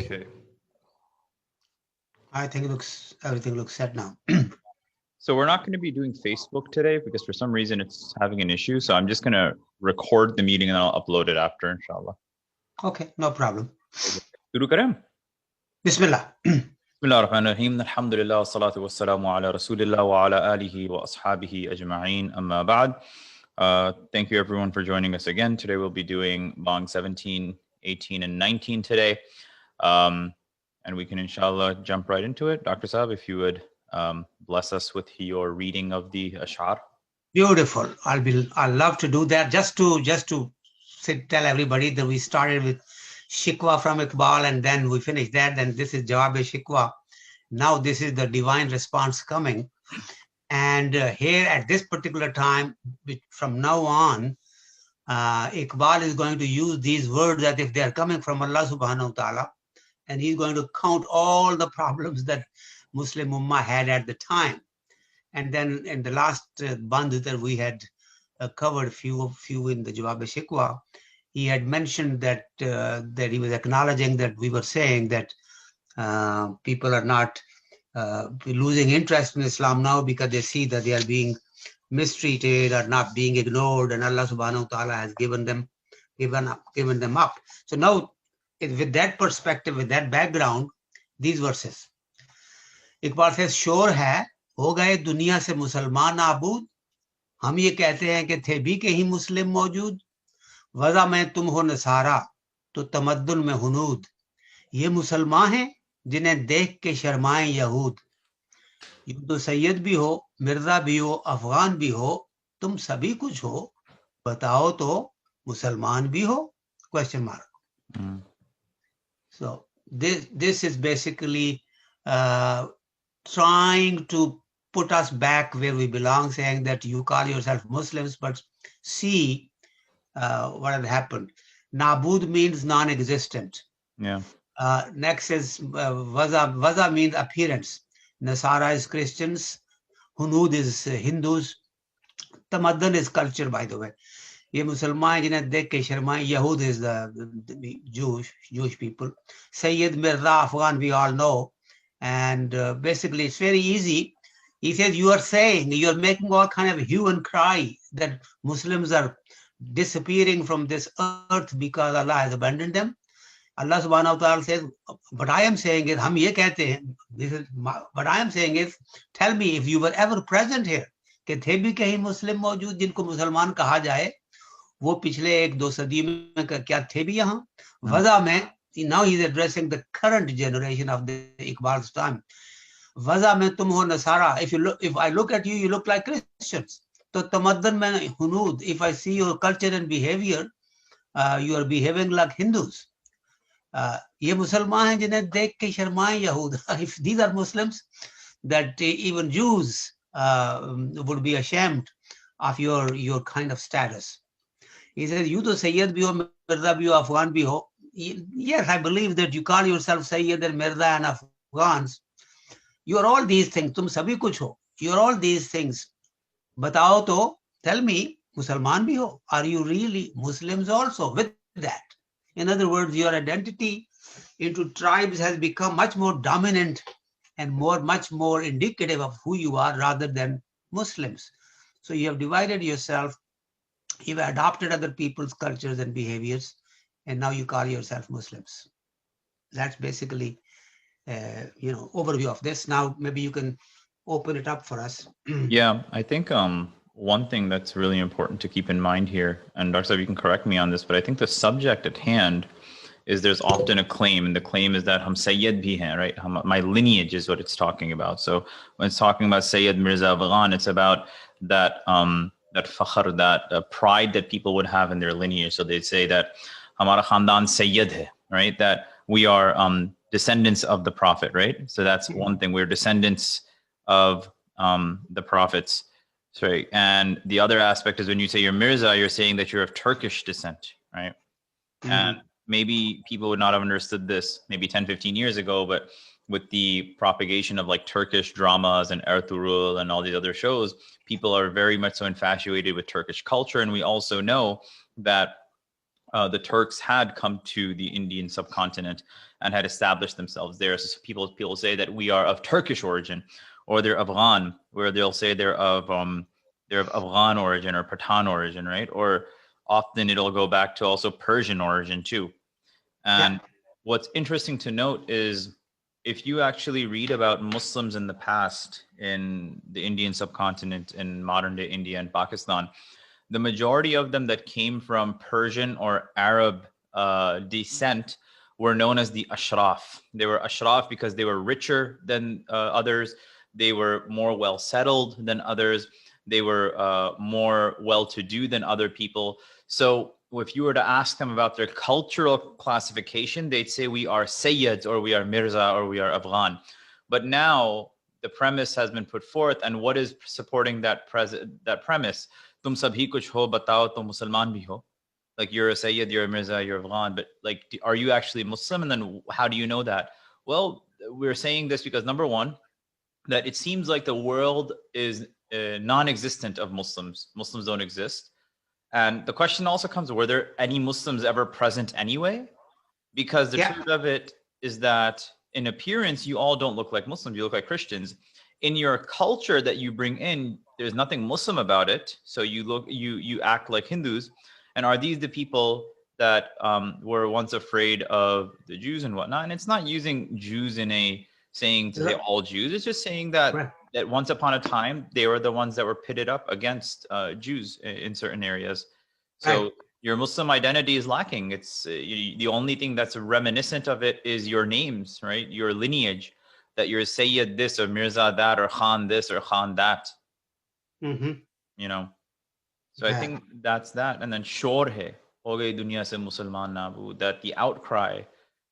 Okay. I think everything looks set now. So we're not going to be doing Facebook today because for some reason it's having an issue. So I'm just going to record the meeting and I'll upload it after, inshallah. Okay, no problem. शुरू करें? Bismillah. بسم الله الرحمن الرحيم الحمد لله والصلاة والسلام على رسول الله وعلى آله وأصحابه أجمعين أما بعد. Thank you everyone for joining us again. Today we'll be doing Bong 17, 18, and 19 today. And we can inshallah jump right into it. Dr. Saab, if you would bless us with your reading of the Ash'ar. Beautiful. I'll love to do that. Just to tell everybody that we started with Shikwa from Iqbal and then we finished that. Then this is Jawab-e-Shikwa. Now this is the divine response coming. And here at this particular time, from now on, Iqbal is going to use these words that if they are coming from Allah subhanahu wa ta'ala, and he's going to count all the problems that Muslim Ummah had at the time. And then in the last band that we had covered few in the Jawab-e-Shikwa, he had mentioned that that he was acknowledging that we were saying that people are not losing interest in Islam now because they see that they are being mistreated or not being ignored, and Allah subhanahu wa ta'ala has given them up. So now, with that perspective, with that background, these verses. Iqbal says, शोर है हो गए दुनिया से मुसलमान आबूद, हम ये कहते हैं कि थे भी कहीं मुस्लिम मौजूद, वज़ा में तुम हो नसारा तो तमद्दुन में हुनूद, ये मुसलमान हैं जिन्हें देख के शर्माएं यहूद, यूं तो सैयद भी हो, मिर्जा भी हो, अफगान भी हो, तुम सभी कुछ हो, बताओ तो मुसलमान भी हो? Question mark. So this is basically trying to put us back where we belong, saying that you call yourself Muslims, but see what had happened. Nabud means non-existent. Yeah. Next is Vaza. Vaza means appearance. Nasara is Christians. Hunud is Hindus. Tamaddan is culture, by the way. ये मुसलमान जिन्हें देख के शर्माएं, Yahud is the Jewish people. Sayyid, Mirza, Afghan, we all know. And basically it's very easy. He says, you are saying, you are making all kind of hue and cry that Muslims are disappearing from this earth because Allah has abandoned them. Allah subhanahu wa ta'ala says, what I am saying is, हम ये कहते हैं, what I am saying is, tell me if you were ever present here, कि थे भी कहीं मुस्लिम मौजूद जिनको मुसलमान कहा जाए, वो पिछले 1-2 सदी में क्या थे भी यहाँ? वज़ा में, now he is addressing the current generation of the Iqbal's time. वज़ा में तुम हो नसारा, if I look at you, you look like Christians. तो तमद्दन में हुनूद, if I see your culture and behavior, you are behaving like Hindus. ये मुसलमान हैं जिन्हें देख के शर्माएं यहूद. If these are Muslims, that even Jews would be ashamed of your kind of status. He says, you to Sayyid bhi ho, Mirza bhi ho, Afghan bhi ho. Yes, I believe that you call yourself Sayyid and Mirza and Afghans. You are all these things. Tum sabhi kuch ho. You are all these things. Batao to, tell me, Musalman bhi ho. Are you really Muslims also with that? In other words, your identity into tribes has become much more dominant and much more indicative of who you are rather than Muslims. So you have divided yourself. You've adopted other people's cultures and behaviors, and now you call yourself Muslims. That's basically, overview of this. Now, maybe you can open it up for us. Yeah, I think one thing that's really important to keep in mind here, and Dr. Saab, you can correct me on this, but I think the subject at hand is there's often a claim, and the claim is that hum Sayyid bhi hain, right? My lineage is what it's talking about. So when it's talking about Sayyid Mirza Afghan, it's about that that fakhr, that pride that people would have in their lineage. So they'd say that hamara khandan Sayyid hai, right? That we are descendants of the Prophet, right? So that's one thing. We're descendants of the prophets. Right. And the other aspect is when you say you're Mirza, you're saying that you're of Turkish descent, right? And maybe people would not have understood this maybe 10, 15 years ago, but with the propagation of like Turkish dramas and Ertuğrul and all these other shows, people are very much so infatuated with Turkish culture. And we also know that the Turks had come to the Indian subcontinent and had established themselves there. So people say that we are of Turkish origin, or they're Afghan, where they'll say they're of Afghan origin or Pathan origin, right? Or often it'll go back to also Persian origin too. And what's interesting to note is if you actually read about Muslims in the past in the Indian subcontinent, in modern day India and Pakistan, the majority of them that came from Persian or Arab descent were known as the Ashraf. They were Ashraf because they were richer than others. They were more well settled than others. They were more well-to-do than other people. So if you were to ask them about their cultural classification, they'd say we are Sayyids, or we are Mirza, or we are Afghan. But now the premise has been put forth, and what is supporting that premise? Tum sabhi kuch ho, batao tum Musalman bhi ho. Like, you're a Sayyid, you're a Mirza, you're Afghan, but like, are you actually Muslim? And then how do you know that? Well, we're saying this because, number one, that it seems like the world is non-existent of Muslims. Muslims don't exist. And the question also comes, were there any Muslims ever present anyway? Because the truth of it is that in appearance, you all don't look like Muslims, you look like Christians. In your culture that you bring in, there's nothing Muslim about it. So you act like Hindus. And are these the people that were once afraid of the Jews and whatnot? And it's not using Jews in a saying to say all Jews. It's just saying that that once upon a time, they were the ones that were pitted up against Jews in certain areas. So your Muslim identity is lacking. It's the only thing that's reminiscent of it is your names, right? Your lineage, that you're Sayyid this or Mirza that or Khan this or Khan that. You know, so I think that's that. And then shor hai, ho gayi duniya se Musalman nabud, that the outcry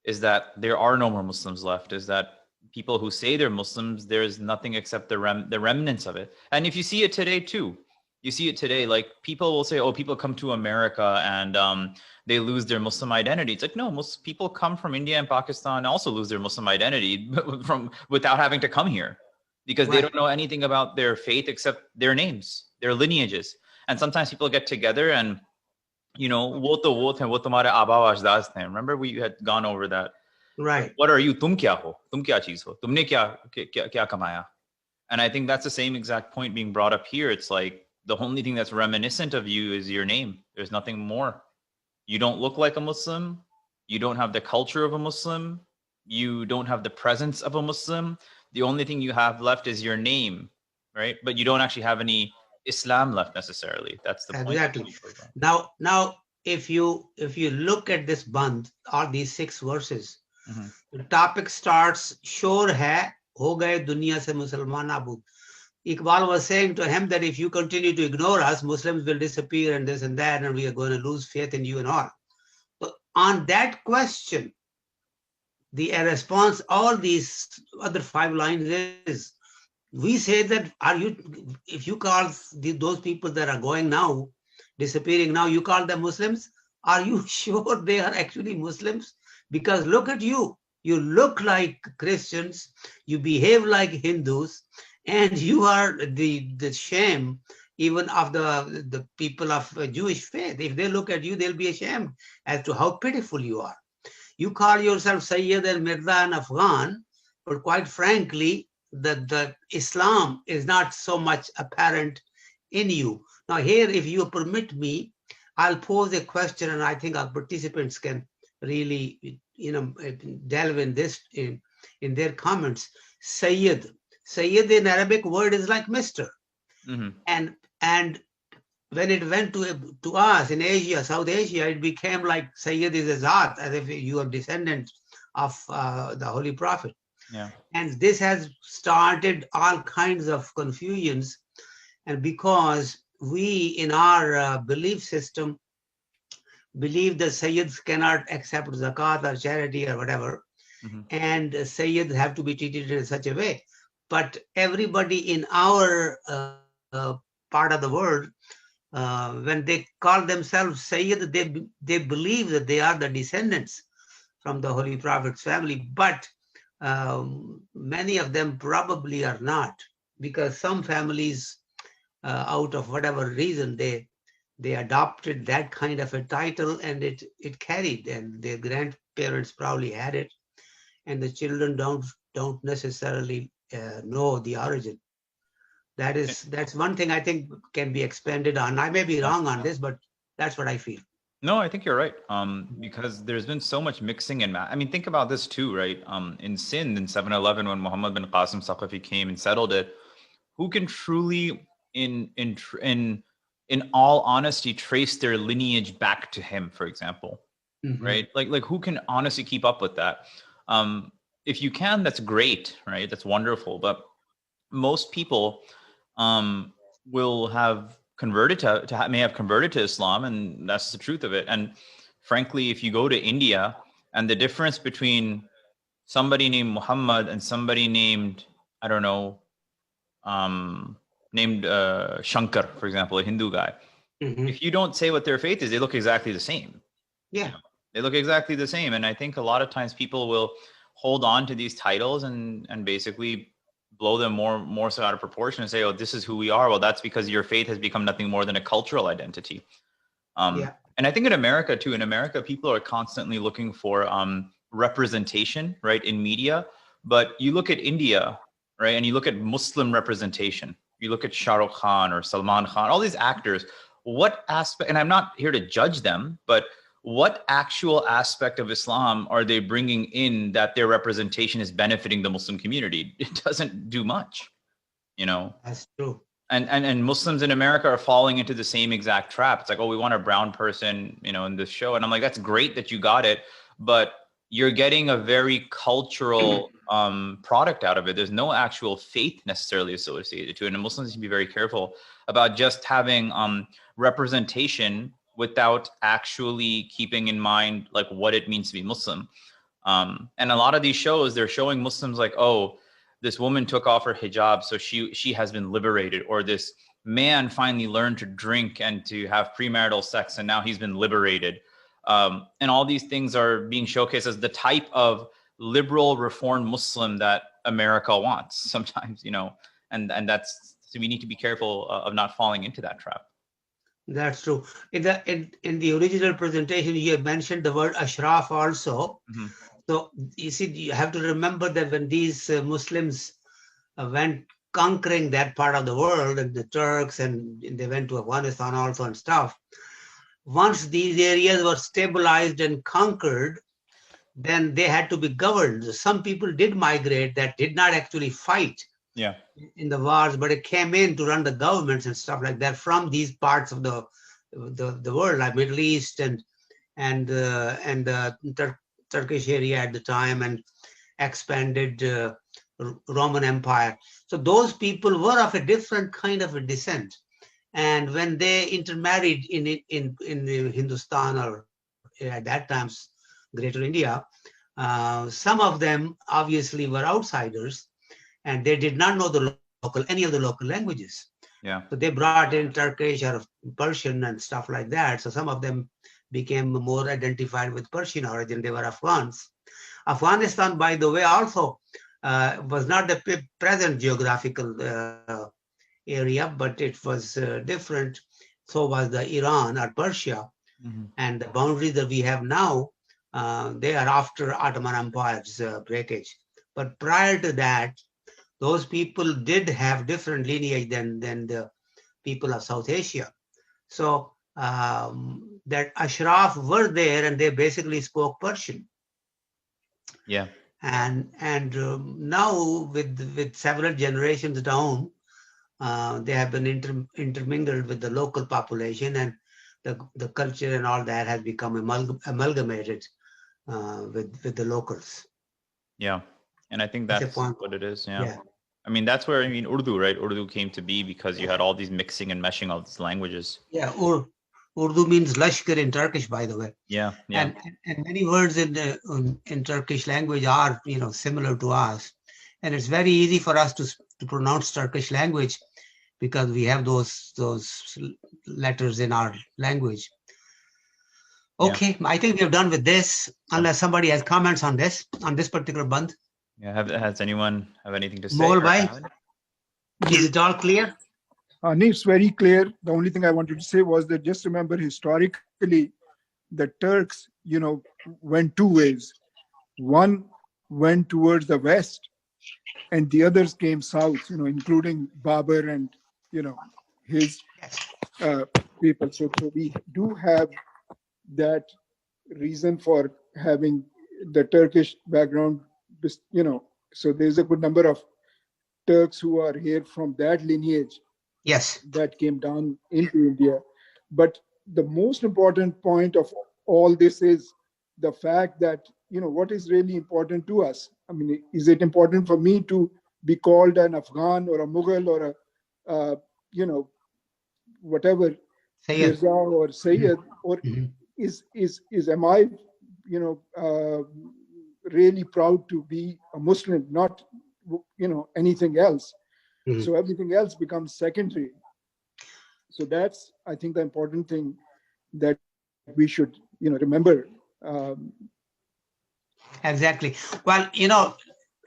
is that there are no more Muslims left, is that people who say they're Muslims, there's nothing except the remnants of it. And if you see it today too, you see it today, like people will say, oh, people come to America and they lose their Muslim identity. It's like, no, most people come from India and Pakistan also lose their Muslim identity without having to come here, because they don't know anything about their faith except their names, their lineages. And sometimes people get together and, you know, wo tumhare aaba wa ajdad the. Remember, we had gone over that. Right. What are you? Tum kya ho? Tum kya cheez ho? Tumne kya kamaya? And I think that's the same exact point being brought up here. It's like the only thing that's reminiscent of you is your name. There's nothing more. You don't look like a Muslim. You don't have the culture of a Muslim. You don't have the presence of a Muslim. The only thing you have left is your name, right? But you don't actually have any Islam left necessarily. That's the point. Exactly. Now, if you look at this band, all these 6 verses, the topic starts, Shor hai, ho gaye duniya se Musalman nabud. Iqbal was saying to him that if you continue to ignore us, Muslims will disappear and this and that, and we are going to lose faith in you and all. So on that question, the response, all these other 5 lines is, we say that, if you call those people that are going now, disappearing now, you call them Muslims, are you sure they are actually Muslims? Because look at you. You look like Christians, you behave like Hindus, and you are the shame even of the people of Jewish faith. If they look at you, they'll be ashamed as to how pitiful you are. You call yourself Sayyid and Mirza and Afghan, but quite frankly, the Islam is not so much apparent in you. Now here, if you permit me, I'll pose a question, and I think our participants can really, delve in this in their comments. Sayyid in Arabic word is like Mr. And when it went to us in Asia, South Asia, it became like Sayyid is a Zat, as if you are descendant of the Holy Prophet. Yeah. And this has started all kinds of confusions. And because we, in our belief system, believe that Sayyids cannot accept zakat or charity or whatever, and Sayyids have to be treated in such a way. But everybody in our part of the world, when they call themselves Sayyid, they believe that they are the descendants from the Holy Prophet's family. But many of them probably are not, because some families, out of whatever reason, they they adopted that kind of a title, and it carried, and their grandparents probably had it, and the children don't necessarily know the origin. That's one thing I think can be expanded on. I may be wrong on this, but that's what I feel. No, I think you're right. Because there's been so much mixing and I mean, think about this too, right? In Sindh in 711, when Muhammad bin Qasim Saqafi came and settled it, who can truly, in all honesty, trace their lineage back to him, for example, right? Like who can honestly keep up with that? If you can, that's great, right? That's wonderful. But most people will have converted may have converted to Islam, and that's the truth of it. And frankly, if you go to India, and the difference between somebody named Muhammad and somebody named, I don't know, named Shankar, for example, a Hindu guy, if you don't say what their faith is, they look exactly the same. Yeah. You know, they look exactly the same. And I think a lot of times people will hold on to these titles and basically blow them more so out of proportion and say, oh, this is who we are. Well, that's because your faith has become nothing more than a cultural identity. And I think in America too, people are constantly looking for representation, right, in media. But you look at India, right, and you look at Muslim representation. You look at Shah Rukh Khan or Salman Khan, all these actors. What aspect, and I'm not here to judge them, but what actual aspect of Islam are they bringing in that their representation is benefiting the Muslim community? It doesn't do much, you know? That's true. And Muslims in America are falling into the same exact trap. It's like, oh, we want a brown person, you know, in this show. And I'm like, that's great that you got it, but you're getting a very cultural product out of it. There's no actual faith necessarily associated to it. And Muslims need to be very careful about just having representation without actually keeping in mind like what it means to be Muslim. And a lot of these shows, they're showing Muslims like, oh, this woman took off her hijab, so she has been liberated, or this man finally learned to drink and to have premarital sex, and now he's been liberated. And all these things are being showcased as the type of liberal reformed Muslim that America wants sometimes, you know, and that's, so we need to be careful of not falling into that trap. That's true. In the original presentation, you have mentioned the word ashraf also. So you see, you have to remember that when these Muslims went conquering that part of the world, and the Turks, and they went to Afghanistan also and stuff, once these areas were stabilized and conquered, then they had to be governed. Some people did migrate that did not actually fight in the wars, but it came in to run the governments and stuff like that from these parts of the world, like Middle East and the Turkish area at the time, and expanded Roman Empire. So those people were of a different kind of a descent. And when they intermarried in Hindustan, or at that time Greater India, some of them obviously were outsiders, and they did not know any of the local languages. So they brought in Turkish or Persian and stuff like that. So some of them became more identified with Persian origin. They were Afghans. Afghanistan, by the way, also was not the present geographical area, but it was different. So was the Iran or Persia. And the boundaries that we have now, they are after Ottoman Empire's breakage. But prior to that, those people did have different lineage than the people of South Asia. So that Ashraf were there, and they basically spoke Persian. And now with several generations down, they have been intermingled with the local population, and the culture and all that has become amalgamated with the locals. And I think that's what it is. I mean, that's where, I mean, Urdu, right? Urdu came to be because you had all these mixing and meshing of these languages. Urdu means Lashkar in Turkish, by the way. And many words in Turkish language are, you know, similar to us. And it's very easy for us to pronounce Turkish language because we have those letters in our language. Okay, I think we are done with this, unless somebody has comments on this particular band. Has anyone have anything to say? Is it all clear? It's very clear. The only thing I wanted to say was that just remember historically, the Turks, went two ways. One went towards the west, and the others came south, including Babur and, his uh, people. So we do have that reason for having the Turkish background, so there's a good number of Turks who are here from that lineage Yes. that came down into India. But the most important point of all this is the fact that, what is really important to us? I mean, is it important for me to be called an Afghan or a Mughal or whatever, Sayyid. Mirza or Sayyid, or Mhm. is am I, really proud to be a Muslim, not, anything else. Mhm. So everything else becomes secondary. So that's, I think, the important thing that we should, remember. Um, Exactly. Well,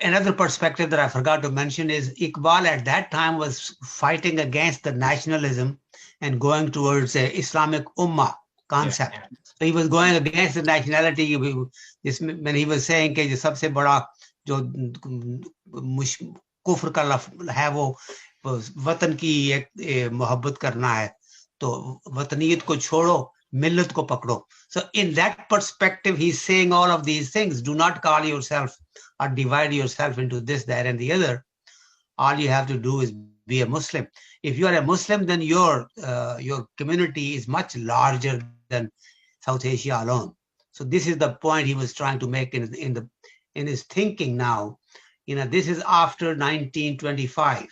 another perspective that I forgot to mention is Iqbal at that time was fighting against the nationalism and going towards a Islamic Ummah concept. So he was going against the nationality. When he was saying कि जो सबसे बड़ा जो कुफ्र का है वो वतन की एक मोहब्बत करना है तो वतनीयत को छोड़ो millat ko pakdo. So in that perspective, he's saying all of these things. Do not call yourself or divide yourself into this, that, and the other. All you have to do is be a Muslim. If you are a Muslim, then your community is much larger than South Asia alone. So this is the point he was trying to make in his thinking now. This is after 1925.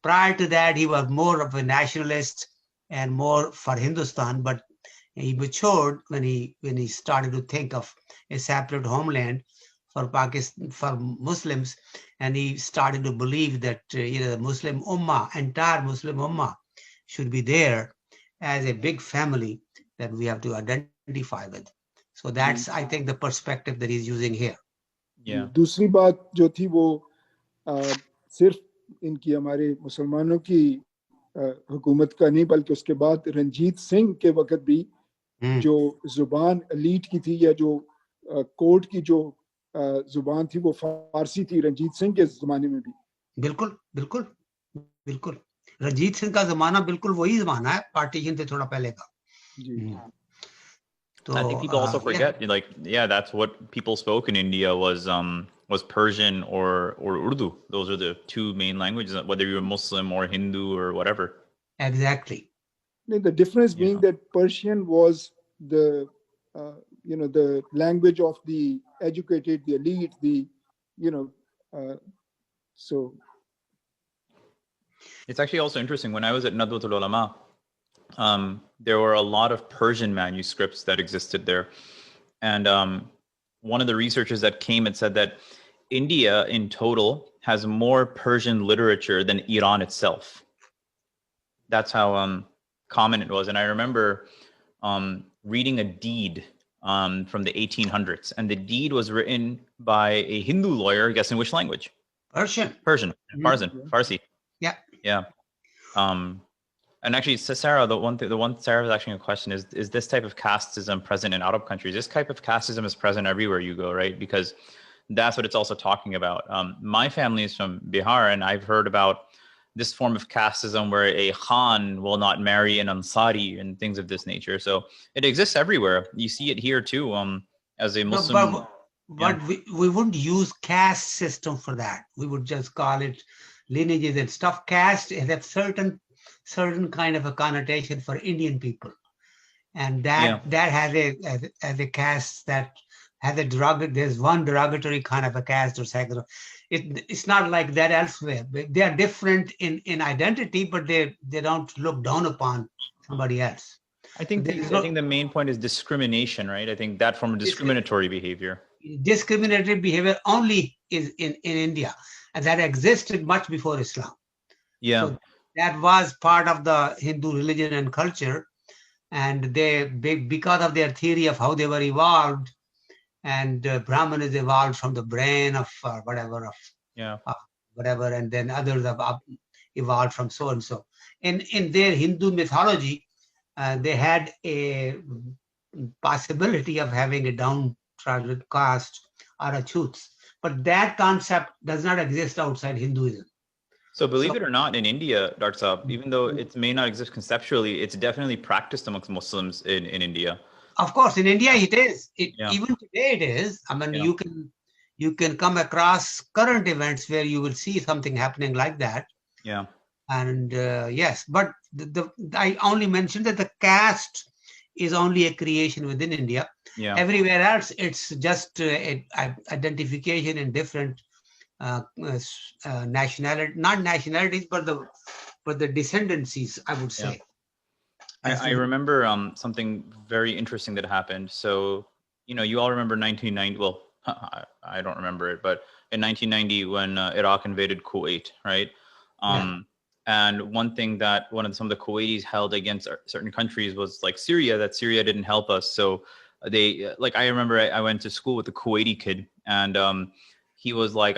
Prior to that, he was more of a nationalist and more for Hindustan, but he matured when he started to think of a separate homeland for Pakistan, for Muslims, and he started to believe that the Muslim Ummah, entire Muslim Ummah, should be there as a big family that we have to identify with. So that's, I think, the perspective that he's using here. Yeah. दूसरी बात जो थी वो सिर्फ इनकी हमारे मुसलमानों की हुकूमत का नहीं, बल्कि उसके बाद रंजीत सिंह के वक्त भी जो जुबान एलीट की थी या जो कोर्ट की जो जुबान थी वो फारसी थी रंजीत सिंह के जमाने में भी. बिल्कुल बिल्कुल बिल्कुल रंजीत सिंह का जमाना बिल्कुल वही जमाना है पार्टीशन से थोड़ा पहले का. So, I think people also forget, that's what people spoke in India was Persian or Urdu. Those are the two main languages, whether you're Muslim or Hindu or whatever. Exactly. The difference being that Persian was the the language of the educated, the elite, so it's actually also interesting. When I was at Nadwatul Ulama, there were a lot of Persian manuscripts that existed there. And one of the researchers that came and said that India in total has more Persian literature than Iran itself. That's how common it was. And I remember reading a deed from the 1800s, and the deed was written by a Hindu lawyer. Guess in which language? Persian. Farsi. Yeah. Yeah. And actually, Sarah, the one Sarah was asking a question is this type of casteism present in Arab countries? This type of casteism is present everywhere you go, right? Because that's what it's also talking about. My family is from Bihar, and I've heard about this form of casteism where a Khan will not marry an Ansari and things of this nature. So it exists everywhere. You see it here too, as a Muslim. But we wouldn't use caste system for that. We would just call it lineages and stuff. Caste has certain kind of a connotation for Indian people, and that has a caste that has there's one derogatory kind of a caste or second. It's not like that elsewhere. They are different in identity, but they don't look down upon somebody else. I think the main point is discrimination, right? I think that form of discriminatory behavior. Discriminatory behavior only is in India, and that existed much before Islam. Yeah. So that was part of the Hindu religion and culture, and because of their theory of how they were evolved, and Brahman is evolved from the brain of whatever, and then others have evolved from so and so. in their Hindu mythology, they had a possibility of having a downtrodden caste or a choots. But that concept does not exist outside Hinduism. So believe it or not, in India, Dr. Saab, even though it may not exist conceptually, it's definitely practiced amongst Muslims in India. Of course, in India it is. Yeah. Even today it is. I mean, Yeah. you can come across current events where you will see something happening like that. Yeah. And yes, but I only mentioned that the caste is only a creation within India. Yeah. Everywhere else, it's just identification in different nationality, not nationalities, but the descendancies, I would say. I remember something very interesting that happened. So, you all remember 1990. Well, I don't remember it, but in 1990 when Iraq invaded Kuwait, right? And one thing that some of the Kuwaitis held against certain countries was like Syria, that Syria didn't help us. So they, like, I remember I went to school with a Kuwaiti kid, and he was like,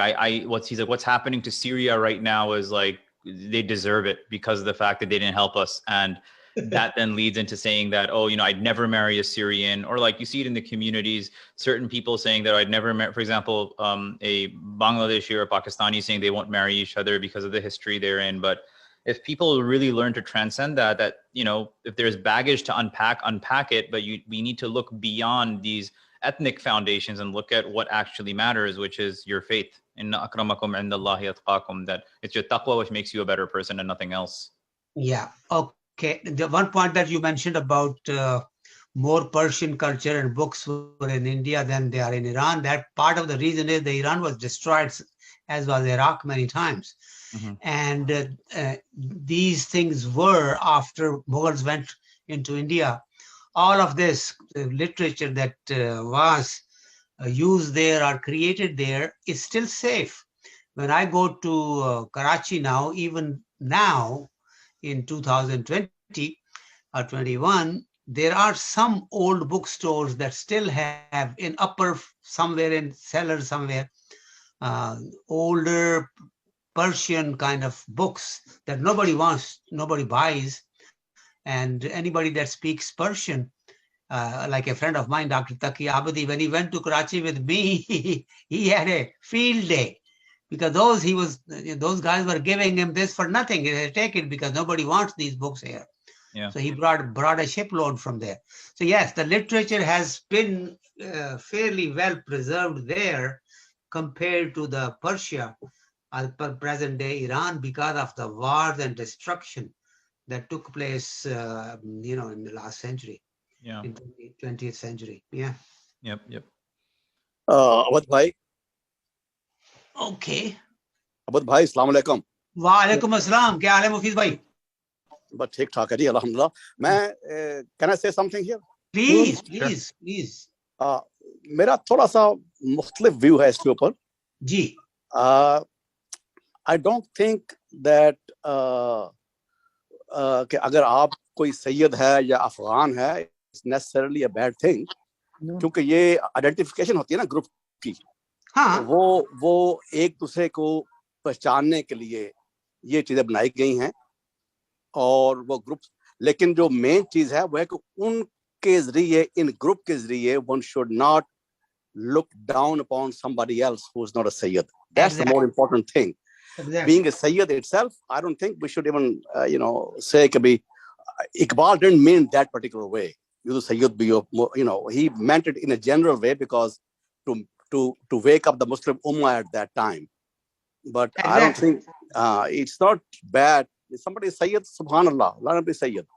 he's like, what's happening to Syria right now is like, they deserve it because of the fact that they didn't help us. And that then leads into saying that, oh, I'd never marry a Syrian, or like you see it in the communities, certain people saying that I'd never marry, for example, a Bangladeshi or a Pakistani saying they won't marry each other because of the history they're in. But if people really learn to transcend that, if there's baggage to unpack it, but we need to look beyond these ethnic foundations and look at what actually matters, which is your faith. Inna akramakum indallahi atqakum, that it's your taqwa which makes you a better person and nothing else. Yeah. Okay. The one point that you mentioned about more Persian culture and books were in India than they are in Iran, that part of the reason is that Iran was destroyed, as was Iraq, many times. Mm-hmm. And these things were after Mughals went into India. All of this literature that was used there or created there is still safe. When I go to Karachi now, even now in 2020 or 21, there are some old bookstores that still have in upper, somewhere in cellar somewhere, older Persian kind of books that nobody wants, nobody buys. And anybody that speaks Persian, like a friend of mine, Dr. Taqi Abadi, when he went to Karachi with me, he had a field day, because those guys were giving him this for nothing. He said, take it because nobody wants these books here. Yeah. So he brought a shipload from there. So yes, the literature has been fairly well preserved there compared to the Persia, present day Iran, because of the wars and destruction that took place, in the last century. Yeah. In the 20th century. Yeah. Yep. Abad bhai. Okay. Abad bhai, assalamu alaikum. Wa alaikum assalam. Kya haal hai Mufiz bhai? But theek thaak hai ji, alhamdulillah. Can I say something here? Please. मेरा थोड़ा सा मुख्तलिफ view है इसके ऊपर जी. I don't think that कि अगर आप कोई सैयद है या अफगान है, it's necessarily a bad thing, क्योंकि ये आइडेंटिफिकेशन होती है ना ग्रुप की. हाँ. वो एक दूसरे को पहचानने के लिए ये चीजें बनाई गई हैं, और वो ग्रुप, लेकिन जो मेन चीज है वो है कि उनके जरिए, इन ग्रुप के जरिए, one should not look down upon somebody else who is not a Sayyid. That's exactly the more important thing. Exactly. Being a Sayyid itself, I don't think we should even, say kabhi, Iqbal didn't mean that particular way. You Sayyid be, he meant it in a general way because to wake up the Muslim Ummah at that time. But exactly. I don't think it's not bad. If somebody is Sayyid, subhanallah, let him be Sayyid.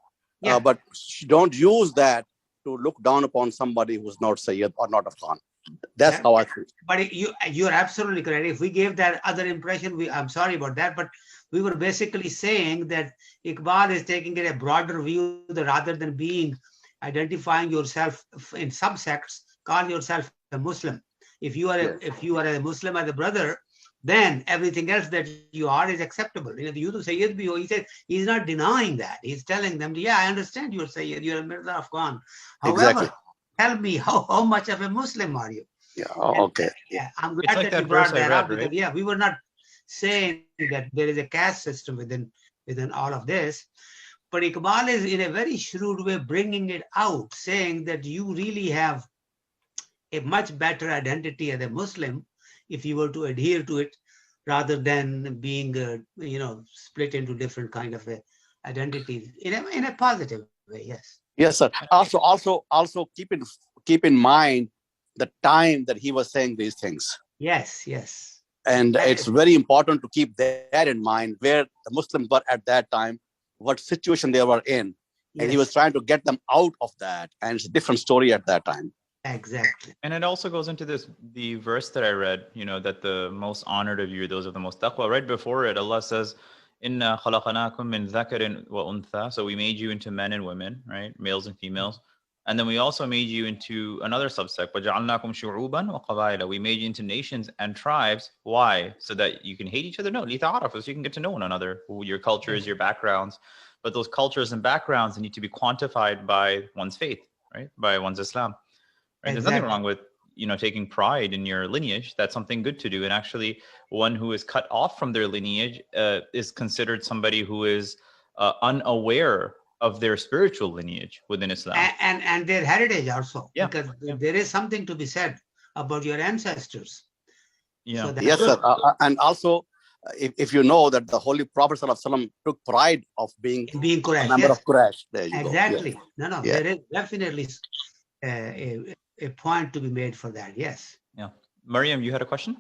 Yeah. But don't use that to look down upon somebody who's not Sayyid or not Afghan. That's how I feel. But you're absolutely correct. If we gave that other impression, I'm sorry about that, but we were basically saying that Iqbal is taking it a broader view, that rather than identifying yourself in subsects, call yourself a Muslim. If you are a Muslim as a brother, then everything else that you are is acceptable. You to Sayyid bhi ho, he said, he's not denying that. He's telling them, yeah, I understand you're Sayyid, you're a Mirza Afghan. However, exactly. Tell me how much of a Muslim are you? Yeah, okay. Yeah, I'm glad that you brought that up, because we were not saying that there is a caste system within within all of this. But Iqbal is in a very shrewd way bringing it out, saying that you really have a much better identity as a Muslim if you were to adhere to it, rather than being, split into different kind of identities in a positive way. Yes. Yes, sir. Also keep in mind the time that he was saying these things. Yes, yes. And it's very important to keep that in mind, where the Muslims were at that time, what situation they were in. Yes. And he was trying to get them out of that. And it's a different story at that time. Exactly. And it also goes into the verse that I read, that the most honored of you, those of the most taqwa. Right before it, Allah says, Inna khalaqanakum min dhakarin wa untha. So we made you into men and women, right? Males and females. And then we also made you into another subsect. وَجَعَلْنَاكُمْ شُعُوبًا وَقَبَائِلًا. We made you into nations and tribes. Why? So that you can hate each other? No, لِتَعَارَفُوا, so you can get to know one another, your cultures, your backgrounds. But those cultures and backgrounds need to be quantified by one's faith, right? By one's Islam. Right? Exactly. There's nothing wrong with taking pride in your lineage. That's something good to do. And actually, one who is cut off from their lineage is considered somebody who is unaware of their spiritual lineage within Islam. And their heritage also. Yeah. Because there is something to be said about your ancestors. Yeah. So yes, sir. And also, if you know that the Holy Prophet ﷺ took pride of being Quraysh, a member of Quraysh. There you exactly. Go. Yeah. No. Yeah. There is definitely a point to be made for that. Yes. Yeah. Mariam, you had a question?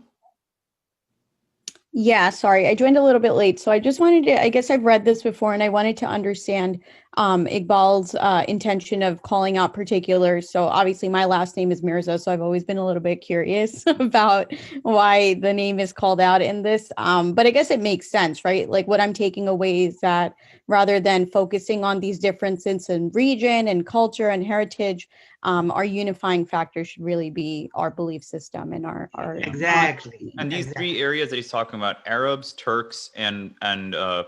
Yeah, sorry, I joined a little bit late. So I just wanted to, I guess I've read this before and I wanted to understand Iqbal's intention of calling out particulars. So obviously my last name is Mirza, so I've always been a little bit curious about why the name is called out in this. But I guess it makes sense, right? Like what I'm taking away is that rather than focusing on these differences in region and culture and heritage, our unifying factor should really be our belief system and our exactly. And these three areas that he's talking about, Arabs, Turks, and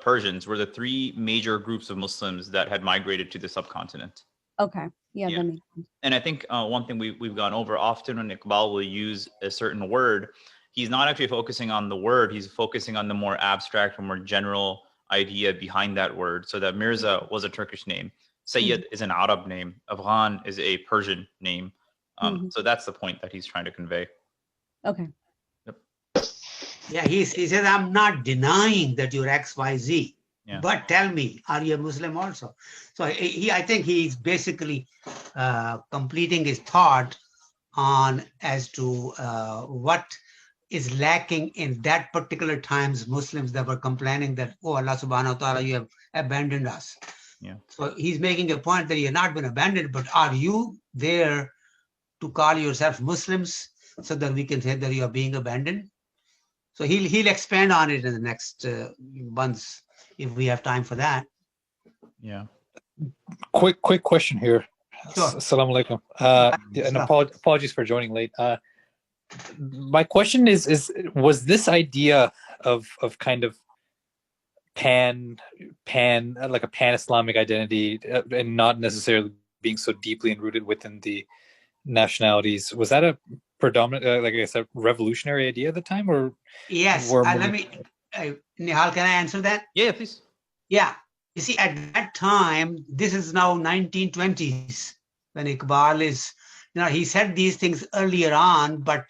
Persians, were the three major groups of Muslims that had migrated to the subcontinent. Okay. Yeah. That makes sense. And I think one thing we've gone over often when Iqbal will use a certain word, he's not actually focusing on the word, he's focusing on the more abstract or more general idea behind that word. So that Mirza was a Turkish name. Sayyid is an Arab name. Afghan is a Persian name. So that's the point that he's trying to convey. Okay. Yep. Yeah, he says, I'm not denying that you're XYZ, but tell me, are you a Muslim also? So I think he's basically completing his thought on as to what is lacking in that particular times Muslims that were complaining that, oh, Allah subhanahu wa ta'ala, you have abandoned us. Yeah. So he's making a point that you're not been abandoned, but are you there to call yourself Muslims so that we can say that you are being abandoned? So he'll expand on it in the next months if we have time for that. Yeah. Quick question here. Sure. Assalamu alaikum. And apologies for joining late. My question is was this idea of kind of pan like a pan-Islamic identity and not necessarily being so deeply enrooted within the nationalities, was that a predominant like I said revolutionary idea at the time? Or yes, let me Nihal, can I answer that? Yeah, please. Yeah, you see, at that time, this is now 1920s when Iqbal is, he said these things earlier on, but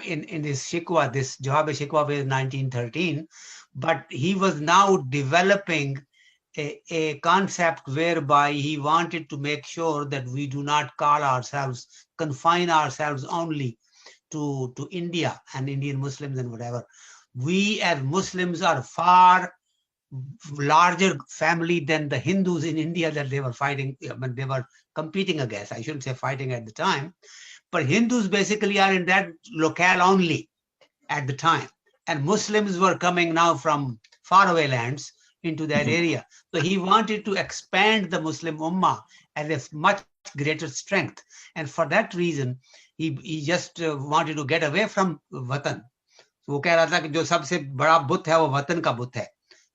in this shikwa, this Jawab-e-Shikwa was 1913, but he was now developing a concept whereby he wanted to make sure that we do not confine ourselves only to India and Indian Muslims and whatever. We as Muslims are far larger family than the Hindus in India that they were fighting, they were competing against. I shouldn't say fighting at the time, but Hindus basically are in that locale only at the time. And Muslims were coming now from faraway lands into that area. So he wanted to expand the Muslim Ummah as a much greater strength. And for that reason, he just wanted to get away from Watan. So वो कह रहा था कि जो सबसे बड़ा बुत है वो वतन का बुत है.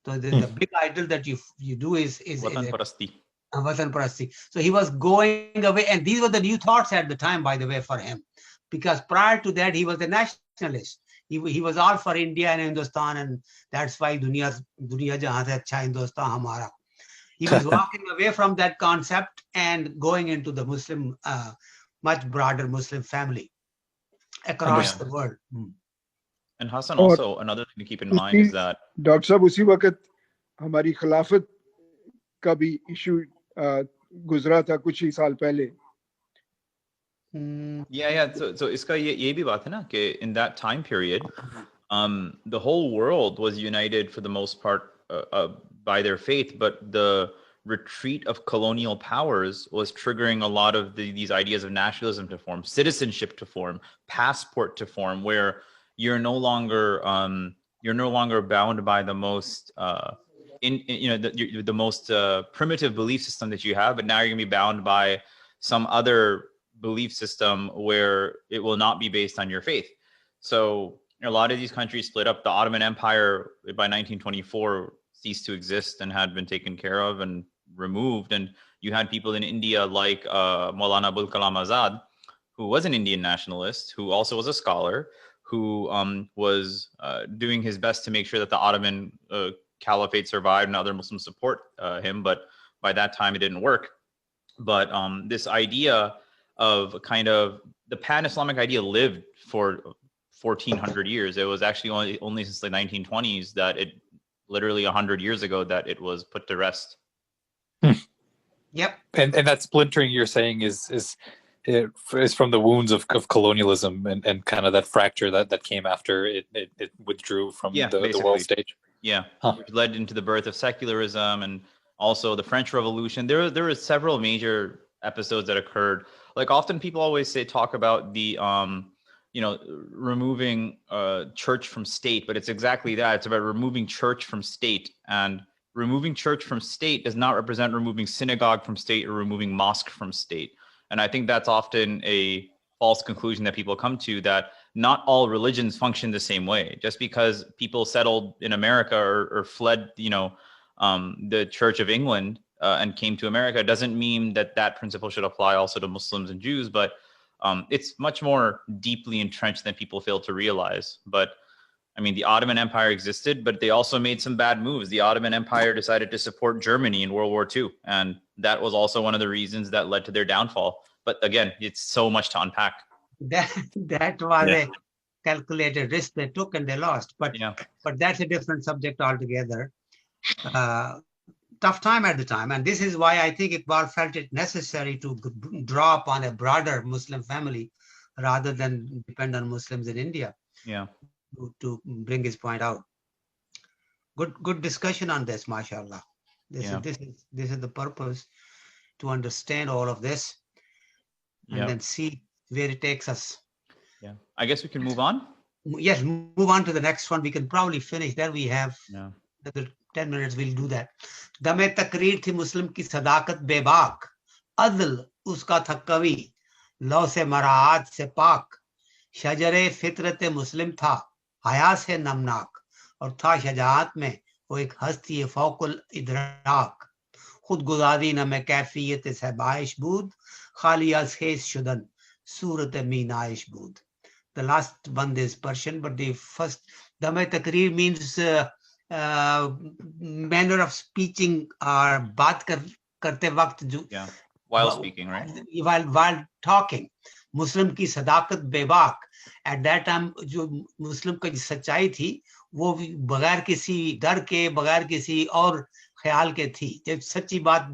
So the big idol that you do is Watan Parasti. Watan Parasti. So he was going away, and these were the new thoughts at the time, by the way, for him, because prior to that he was a nationalist. he was all for India and Hindustan, and that's why dunya jahan se acha Hindustan hamara. He was walking away from that concept and going into the Muslim, much broader Muslim family across the world. And Hassan, also another thing to keep in mind is that Dr. Sahab, उसी वक्त हमारी खिलाफत का भी issue गुजरा था कुछ ही साल पहले. So इसका ये भी बात है ना कि in that time period, the whole world was united for the most part by their faith, but the retreat of colonial powers was triggering a lot of these ideas of nationalism to form, citizenship to form, passport to form, where you're no longer bound by the most the most primitive belief system that you have, but now you're gonna be bound by some other belief system where it will not be based on your faith. So a lot of these countries split up. The Ottoman Empire by 1924 ceased to exist and had been taken care of and removed. And you had people in India like Maulana Abul Kalam Azad, who was an Indian nationalist, who also was a scholar, who was doing his best to make sure that the Ottoman caliphate survived and other Muslims support him. But by that time, it didn't work. But this idea of kind of the pan-Islamic idea lived for 1400 years. It was actually only since the 1920s that it literally 100 years ago that it was put to rest. Yep. And that splintering you're saying is from the wounds of colonialism and kind of that fracture that came after it withdrew from the world stage. Yeah, which led into the birth of secularism and also the French Revolution. There were several major episodes that occurred. Like often people always talk about the removing church from state, but it's exactly that. It's about removing church from state, and removing church from state does not represent removing synagogue from state or removing mosque from state. And I think that's often a false conclusion that people come to, that not all religions function the same way. Just because people settled in America or fled, the Church of England and came to America doesn't mean that principle should apply also to Muslims and Jews. But it's much more deeply entrenched than people fail to realize. But I mean, the Ottoman Empire existed, but they also made some bad moves. The Ottoman Empire decided to support Germany in World War II. And that was also one of the reasons that led to their downfall. But again, it's so much to unpack. That was a calculated risk they took and they lost. But that's a different subject altogether. Tough time at the time. And this is why I think Iqbal felt it necessary to draw upon a broader Muslim family rather than depend on Muslims in India. Yeah. To bring his point out. Good discussion on this, mashallah. This is the purpose, to understand all of this and then see where it takes us. Yeah. I guess we can move on. Yes, move on to the next one. We can probably finish. There we have another 10 minutes. We'll do that. दमे तकरीर थी मुस्लिम की सदाकत बेबाक, अदल उसका था कवि, लौ से मराआत से पाक, शजरे फितरत मुस्लिम था, हया से नमनाक, और था शजाअत में वो एक हस्ती फौकुल इदराक, खुद गुजारी न में कैफियत से बाइश बूद, खाली अज खेस शुदन सूरत मीनाइश बूद. The last one is Persian, but the first दमे तकरीर means manner of speaking or बात करते वक्त while speaking, right? While talking. मुस्लिम की सदाकत बेबाक. At that time जो मुस्लिम की सच्चाई थी वो बगैर किसी डर के, बगैर किसी और ख्याल के थी. जब सच्ची बात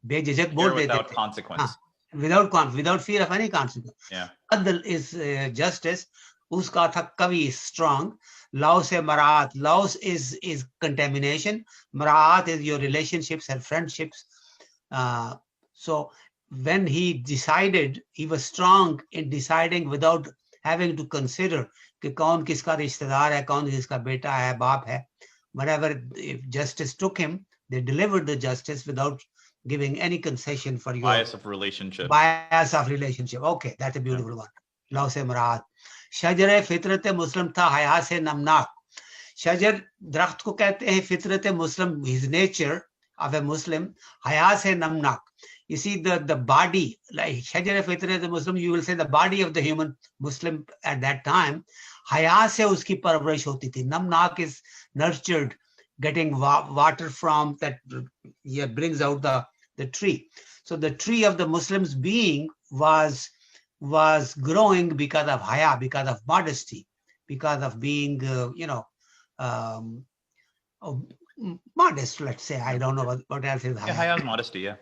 बेझिझक बोल देते थे. Consequence. Without fear of any consequence. Adl is justice. Uska tha kavi is strong. Laos se maraat. Laos is contamination. Maraat is your relationships and friendships. So when he decided, he was strong in deciding without having to consider कि कौन किसका रिश्तेदार है, कौन किसका बेटा है, बाप है. Whenever if justice took him, they delivered the justice without giving any concession for your bias of relationship. Okay, that's a beautiful one. Law se murad. Shajar fitrat Muslim tha, haya se namnak. Shajar दरख्त को कहते हैं, फितरत Muslim, his nature of a Muslim, haya se namnak. You see the body, like Shajar Fitra, the Muslim, you will say the body of the human Muslim at that time, haya se uski parvarish hoti thi. Namnak is nurtured, getting water from that, brings out the tree. So the tree of the Muslims being was growing because of haya, because of modesty, because of being, modest, let's say. I don't know what else is haya. Yeah, haya is modesty, yeah.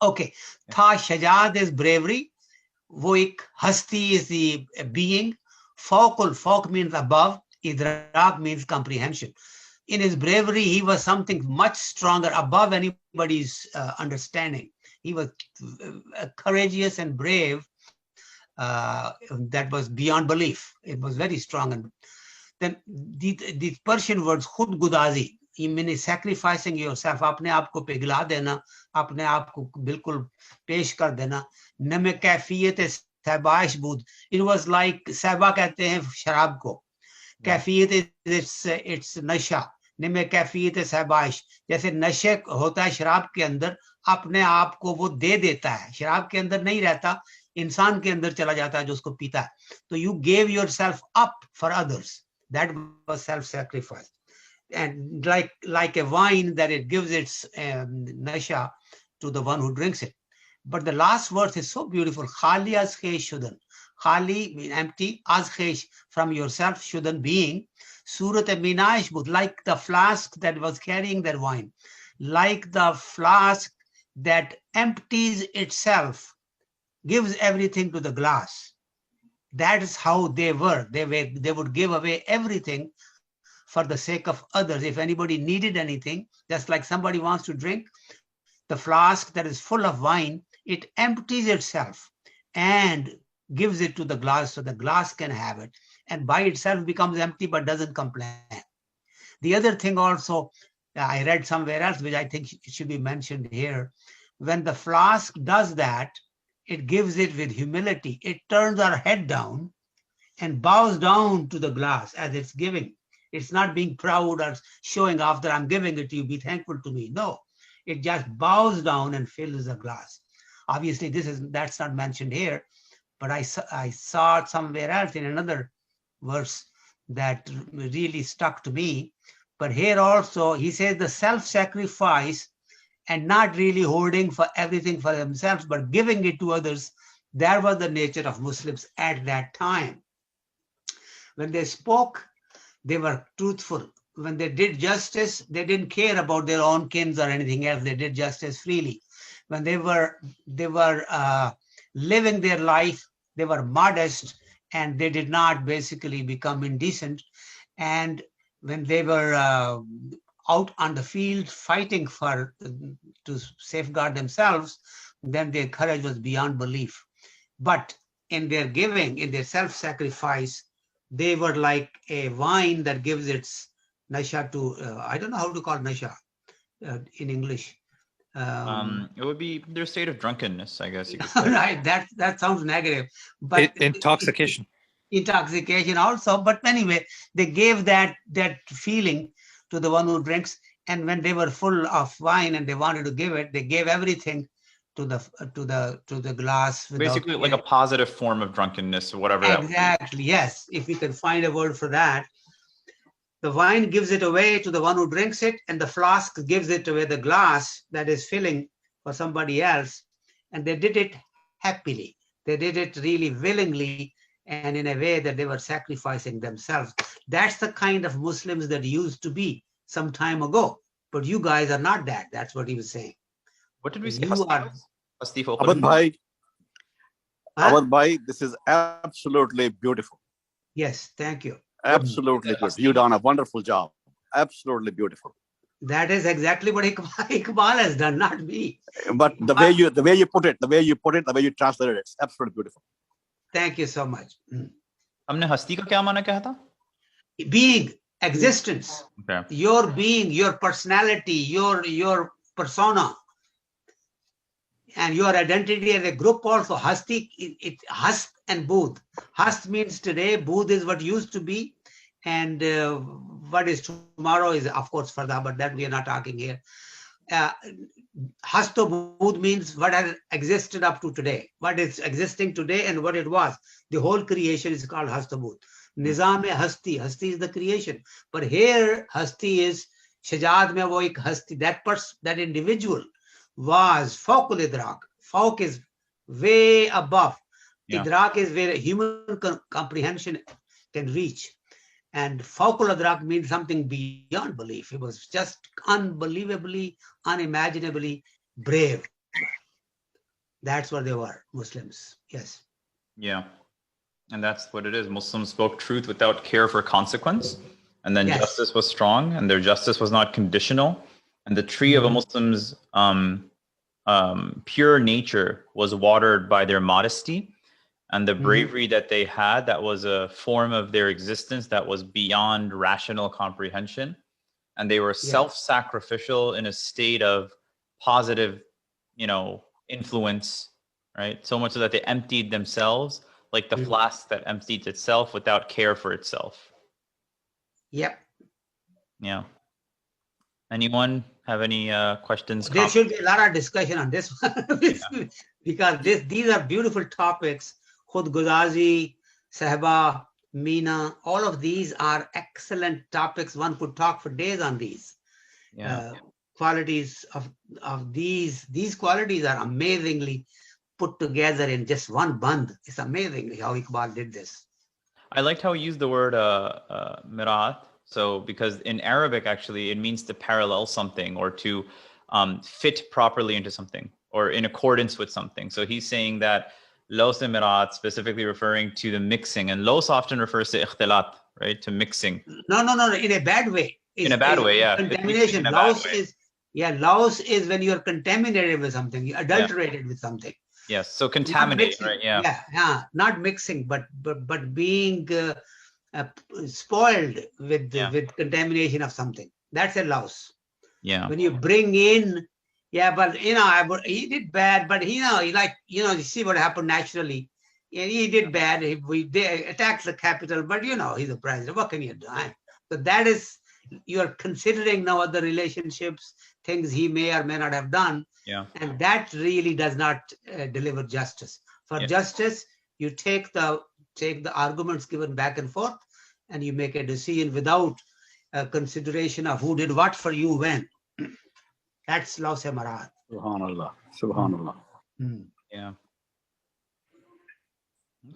Okay. Tha shajad is bravery. Voik hasti is the being. Fawq means above. Idrak means comprehension. In his bravery, he was something much stronger, above anybody's understanding. He was courageous and brave. That was beyond belief. It was very strong. And then the Persian words khud gudazi, means sacrificing yourself, अपने आप को पिघला देना, अपने आप को बिल्कुल पेश कर देना. नमे कैफियत सहबाश बूद. It was like सहबा कहते हैं शराब को. कैफियत it's नशा. नमे कैफियत सहबाश, जैसे नशे होता है शराब के अंदर, अपने आप को वो दे देता है. शराब के अंदर नहीं रहता, इंसान के अंदर चला जाता है जो उसको पीता है. तो you gave yourself up for others. That was self-sacrifice. And like a wine that it gives its nasha to the one who drinks it. But the last verse is so beautiful. Khali az khesh shudan. Khali means empty, az khesh from yourself, shudan being. Surat minash bud, like the flask that was carrying their wine, like the flask that empties itself, gives everything to the glass. That is how they were. They would give away everything for the sake of others. If anybody needed anything, just like somebody wants to drink, the flask that is full of wine, it empties itself and gives it to the glass so the glass can have it, and by itself becomes empty but doesn't complain. The other thing also, I read somewhere else, which I think it should be mentioned here, when the flask does that, it gives it with humility. It turns our head down and bows down to the glass as it's giving. It's not being proud or showing off that I'm giving it to you, be thankful to me. No, it just bows down and fills the glass. Obviously, that's not mentioned here, but I saw it somewhere else in another verse that really stuck to me. But here also, he says the self-sacrifice and not really holding for everything for themselves, but giving it to others. That was the nature of Muslims at that time. When they spoke, they were truthful. When they did justice, they didn't care about their own kins or anything else. They did justice freely. When they were living their life, they were modest, and they did not basically become indecent. And when they were out on the field fighting to safeguard themselves, then their courage was beyond belief. But in their giving, in their self-sacrifice, they were like a wine that gives its nasha to, I don't know how to call nasha in English. It would be their state of drunkenness, I guess you could say. Right, that sounds negative. But intoxication. Intoxication also, but anyway, they gave that feeling to the one who drinks. And when they were full of wine and they wanted to give it, they gave everything to the glass. Basically, like a positive form of drunkenness, whatever that would be. Exactly, yes. If we can find a word for that. The wine gives it away to the one who drinks it, and the flask gives it away, the glass that is filling for somebody else. And they did it happily. They did it really willingly, and in a way that they were sacrificing themselves. That's the kind of Muslims that used to be some time ago. But you guys are not that. That's what he was saying. What did we say? Abad Bhai, this is absolutely beautiful. Yes, thank you. Absolutely good. You've done a wonderful job. Absolutely beautiful. That is exactly what Iqbal has done, not me. But the way you put it, the way you translated it, it's absolutely beautiful. Thank you so much. हमने हस्ती का क्या माना क्या था? Being, existence. Okay. Your being, your personality, your persona, and your identity as a group also. Hasti, it's hast and Budh. Hast means today, Budh is what used to be, and what is tomorrow is, of course, further, but that we are not talking here. Hastabud means what has existed up to today, what is existing today and what it was. The whole creation is called Hastabud. Nizam-e-Hasti, Hasti is the creation. But here, Hasti is, Shajad mein wo ek Hasti, that individual was Fawqul Idrak. Fawq is way above. Yeah. Idrak is where human comprehension can reach. And Fawqul Idrak means something beyond belief. It was just unbelievably, unimaginably brave. That's what they were, Muslims. Yes. Yeah. And that's what it is. Muslims spoke truth without care for consequence. And then justice was strong, and their justice was not conditional. And the tree of a Muslim's pure nature was watered by their modesty and the bravery that they had. That was a form of their existence that was beyond rational comprehension. And they were self-sacrificial in a state of positive, influence, right? So much so that they emptied themselves like the flask that emptied itself without care for itself. Yep. Yeah. Anyone have any questions? There should be a lot of discussion on this one because these are beautiful topics. Khud Guzazi, Sahaba, Meena, all of these are excellent topics. One could talk for days on these. Qualities of these qualities are amazingly put together in just one band. It's amazing how Iqbal did this. I liked how he used the word mirat. So because in Arabic, actually, it means to parallel something or to fit properly into something or in accordance with something. So he's saying that los mirat, specifically referring to the mixing, and los often refers to ikhtilat, right? To mixing. No, in a bad way. In a bad way, yeah. Contamination. Laos is when you're contaminated with something, you adulterated with something. Yes, so contaminated, right? Yeah, not mixing, but being spoiled with contamination of something. That's a loss. Yeah. When you bring in, but he did bad, but you see what happened naturally. Yeah, he did bad. They attacked the capital, but he's a president. What can you do? So that is, you are considering now other relationships, things he may or may not have done. Yeah. And that really does not deliver justice. For justice, you take the arguments given back and forth, and you make a decision without consideration of who did what for you when. That's law se marat. Subhanallah. Subhanallah. Yeah.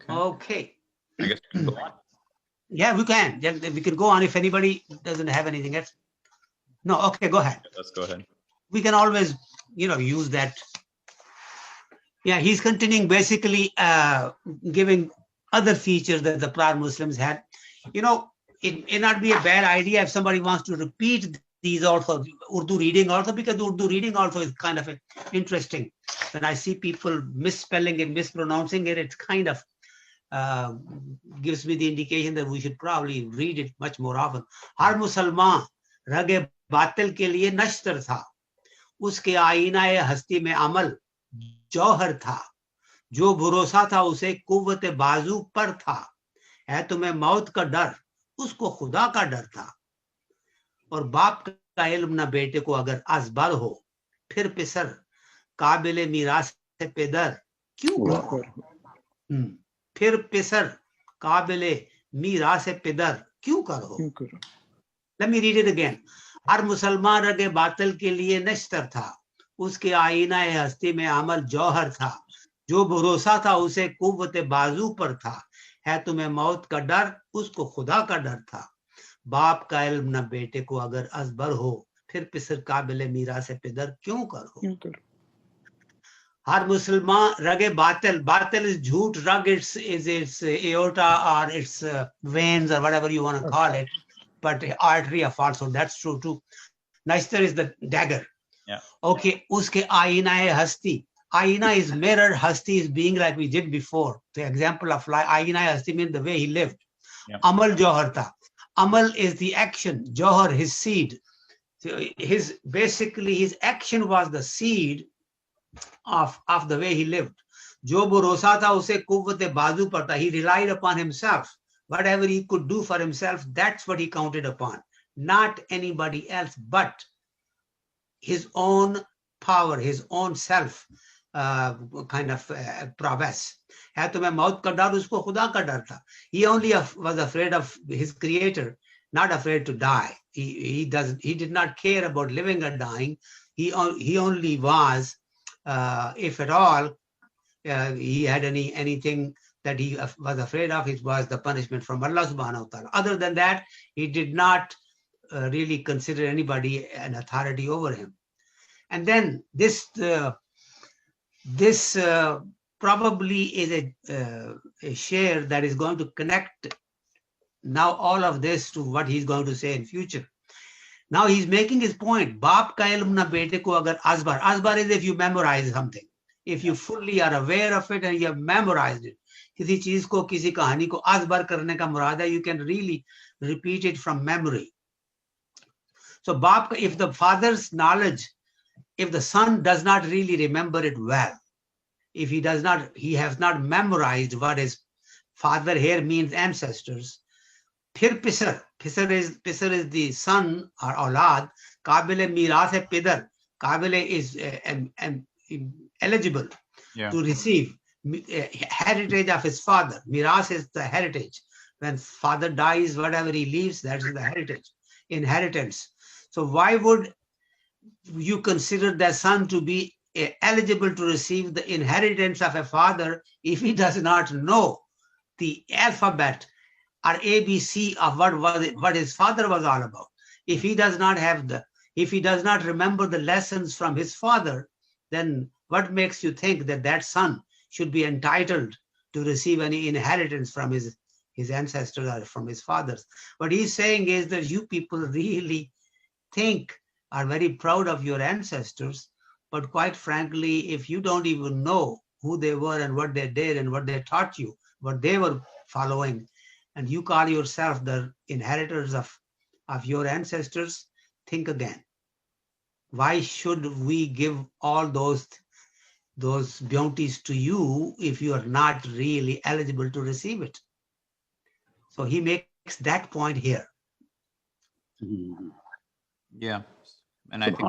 Okay. I guess we can go on. Yeah, we can. We can go on if anybody doesn't have anything else. No, okay, go ahead. Let's go ahead. We can always, use that. Yeah, he's continuing basically giving other features that the prior Muslims had. It may not be a bad idea if somebody wants to repeat these also, Urdu reading also, because Urdu reading also is kind of interesting. When I see people misspelling and mispronouncing it, it's kind of gives me the indication that we should probably read it much more often. Har Musalman rage batil ke liye nashtar tha. Uske आईना हस्ती में अमल जौहर था जो भरोसा था उसे कुव्वत बाजू पर था है तुम्हें मौत का डर उसको खुदा का डर था और बाप का इल्म न बेटे को अगर अजबर हो फिर पिसर काबिल मीरास से पेदर क्यों करो फिर पिसर काबिल मीरास से पेदर क्यों करो. Let me read it again. हर मुसलमान रगे बातिल के लिए नश्तर था उसके आईना हस्ती में अमल जौहर था जो भरोसा था उसे कुव्वत बाजू पर था है तुम्हें मौत का डर उसको खुदा का डर था बाप का इल्म न बेटे को अगर अजबर हो फिर पिसर काबिल मीरा से पिदर क्यों करो. हर मुसलमान रगे बातिल is झूठ, rug is its aorta or its veins or whatever you want to call it, but artery of falsehood, that's true too. Nashtar is the dagger. Yeah. Okay, uske aina hai hasti. Aina is mirror, hasti is being like we did before. The example of aina hai hasti means the way he lived. Yeah. Amal johar tha. Amal is the action, johar his seed. So his action was the seed of the way he lived. Jo bharosa tha use quwwat bazu par tha. He relied upon himself. Whatever he could do for himself, that's what he counted upon, not anybody else. But his own power, his own self kind of prowess. है तो मैं मौत का डर, उसको खुदा का डर था. He only was afraid of his creator, not afraid to die. He did not care about living or dying. He only was, if at all, he had anything that he was afraid of, it was the punishment from Allah subhanahu wa ta'ala. Other than that, he did not really consider anybody an authority over him. And then this probably is a share that is going to connect now all of this to what he's going to say in future. Now he's making his point. Baap ka ilm na bete ko agar asbar. Asbar is if you memorize something. If you fully are aware of it and you have memorized it. किसी चीज को, किसी कहानी को asbar करने का मुराद है, you can really repeat it from memory. So baap, if the father's knowledge, if the son does not really remember it well, if he has not memorized what his father here means ancestors, फिर पिसर is the son or aulad, काबिल मीरास है पिदर, काबिल is eligible to receive heritage of his father. Miras is the heritage. When father dies, whatever he leaves, that's the heritage, inheritance. So why would you consider that son to be eligible to receive the inheritance of a father if he does not know the alphabet or ABC of what his father was all about? If he does not remember the lessons from his father, then what makes you think that that son should be entitled to receive any inheritance from his ancestors or from his fathers? What he's saying is that you people really are very proud of your ancestors, but quite frankly, if you don't even know who they were and what they did and what they taught you, what they were following, and you call yourself the inheritors of your ancestors, think again. Why should we give all those bounties to you if you are not really eligible to receive it? So he makes that point here. Yeah. And I think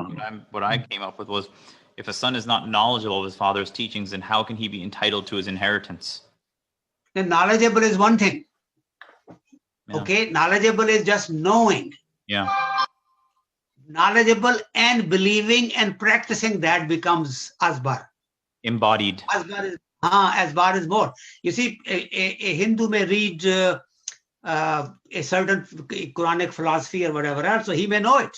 what I came up with was, if a son is not knowledgeable of his father's teachings, then how can he be entitled to his inheritance? Then knowledgeable is one thing. Yeah. Okay, knowledgeable is just knowing. Yeah. Knowledgeable and believing and practicing, that becomes asbar. Embodied. Asbar is more. You see, a Hindu may read a certain Quranic philosophy or whatever else, so he may know it.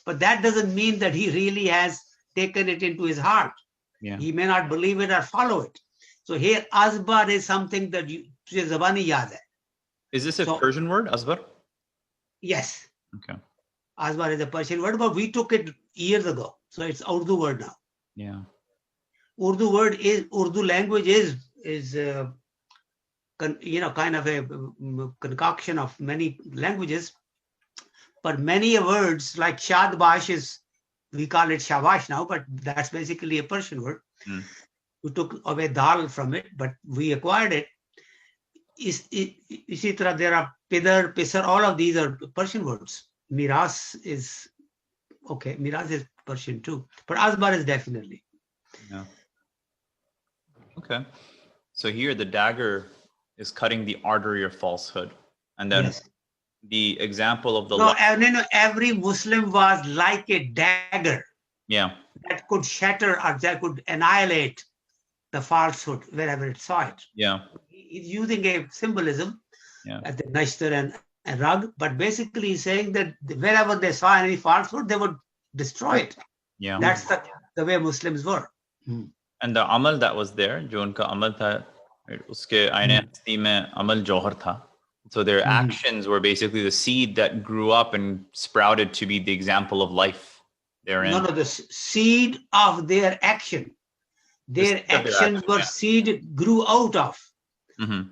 But that doesn't mean that he really has taken it into his heart. Yeah. He may not believe it or follow it. So here, asbar is something that tujhe zabani yaad hai. Is this a Persian word, asbar? Yes. Okay. Asbar is a Persian word, but we took it years ago. So it's Urdu word now. Yeah. Urdu language is kind of a concoction of many languages, but many words like Shadbash we call it Shabash now, but that's basically a Persian word. We took away dal from it, but we acquired it. Isi tarah there are Pidar, Pisar, all of these are Persian words. Miras is Persian too, but Asbar is definitely. Yeah. Okay. So here the dagger is cutting the artery of falsehood. And then the example of the... every Muslim was like a dagger. Yeah. That could shatter or that could annihilate the falsehood wherever it saw it. Yeah. He's using a symbolism as the Nashtar and Rag, but basically he's saying that wherever they saw any falsehood, they would destroy it. Yeah. That's the way Muslims were. And the amal that was there, jo unka amal tha, uske aine hasti mein amal johar tha. So their actions were basically the seed that grew up and sprouted to be the example of life therein. No, the seed of their action. Their actions were seed grew out of.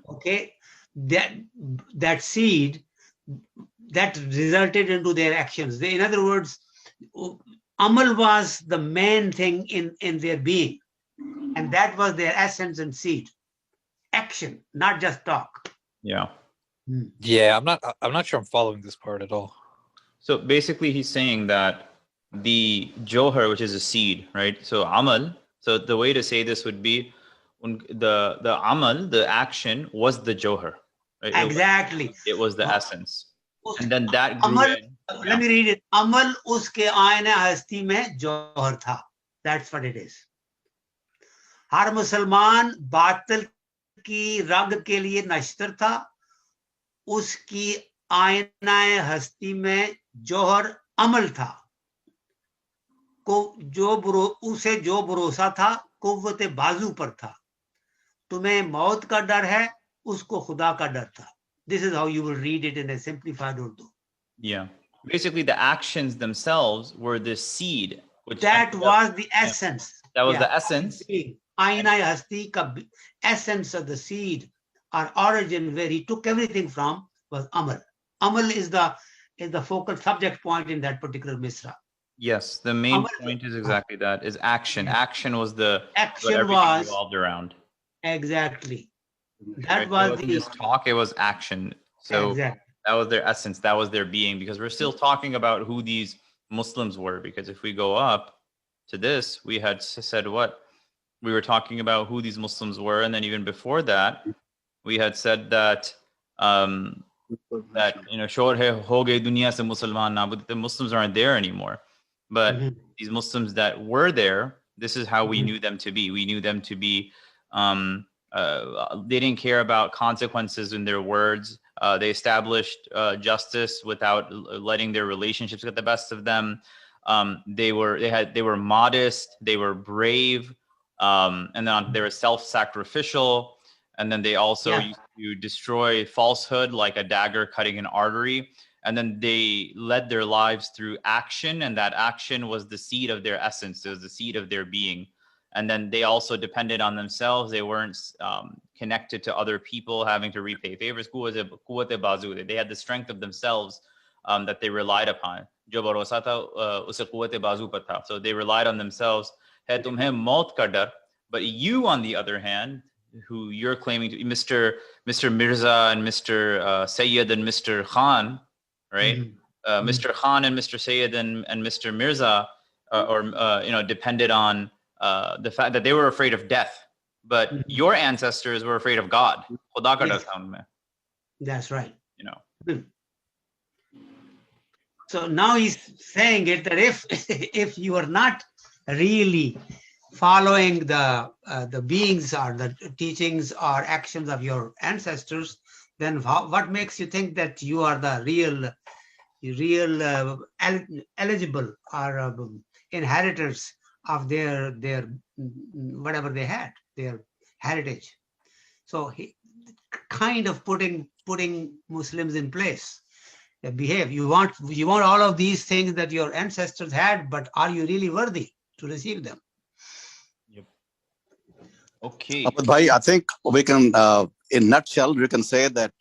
Okay, that seed that resulted into their actions. In other words, amal was the main thing in their being, and that was their essence and seed. Action, not just talk. Yeah. Yeah, I'm not sure I'm following this part at all. So basically he's saying that the johar, which is a seed, right? So amal. So the way to say this would be the amal, the action was the johar, right? Exactly. It was the essence. And then that grew amal, in. Let me read it. Amal uske aina hasti mein johar tha. That's what it is. हर मुसलमान बातिल की रग के लिए नश्तर था, उसकी आईनाए हस्ती में जौहर अमल था, उसे जो भरोसा था कुव्वत बाजू पर था, तुम्हें मौत का डर है, उसको खुदा का डर था. This is how you will read it in a simplified Urdu. Yeah. Basically, the actions themselves were the seed. That was the essence. That was the essence. Aina hasti ka essence of the seed, or origin, where he took everything from, was amal. Amal is the focal subject point in that particular misra. Yes, the main amal point is exactly that, is action. Yeah. Action was what everything revolved around. Exactly. That was just talk, it was action. So exactly. That was their essence, that was their being, because we're still talking about who these Muslims were, because if we go up to this, we had said what? We were talking about who these Muslims were, and then even before that, we had said that shor hai ho gayi duniya se Musliman na, but the Muslims aren't there anymore. But these Muslims that were there, this is how we knew them to be. We knew them to be they didn't care about consequences in their words. They established justice without letting their relationships get the best of them. They were modest, they were brave, and then they were self-sacrificial, and then they also used to destroy falsehood like a dagger cutting an artery. And then they led their lives through action, and that action was the seed of their essence. It was the seed of their being. And then they also depended on themselves. They weren't connected to other people, having to repay favors. They had the strength of themselves that they relied upon. So they relied on themselves. But you, on the other hand, who you're claiming to be Mr. Mirza and Mr. Sayyid and Mr. Khan, right? Mr. Khan and Mr. Sayyid and Mr. Mirza, depended on the fact that they were afraid of death, but your ancestors were afraid of God. Yes. That's right. So now he's saying it that if you are not really following the beings or the teachings or actions of your ancestors, then what makes you think that you are the real eligible or inheritors of their whatever they had, their heritage? So he kind of putting Muslims in place. Behave. You want all of these things that your ancestors had, but are you really worthy to receive them? Yep. Okay. But bhai, I think we can, in nutshell, we can say that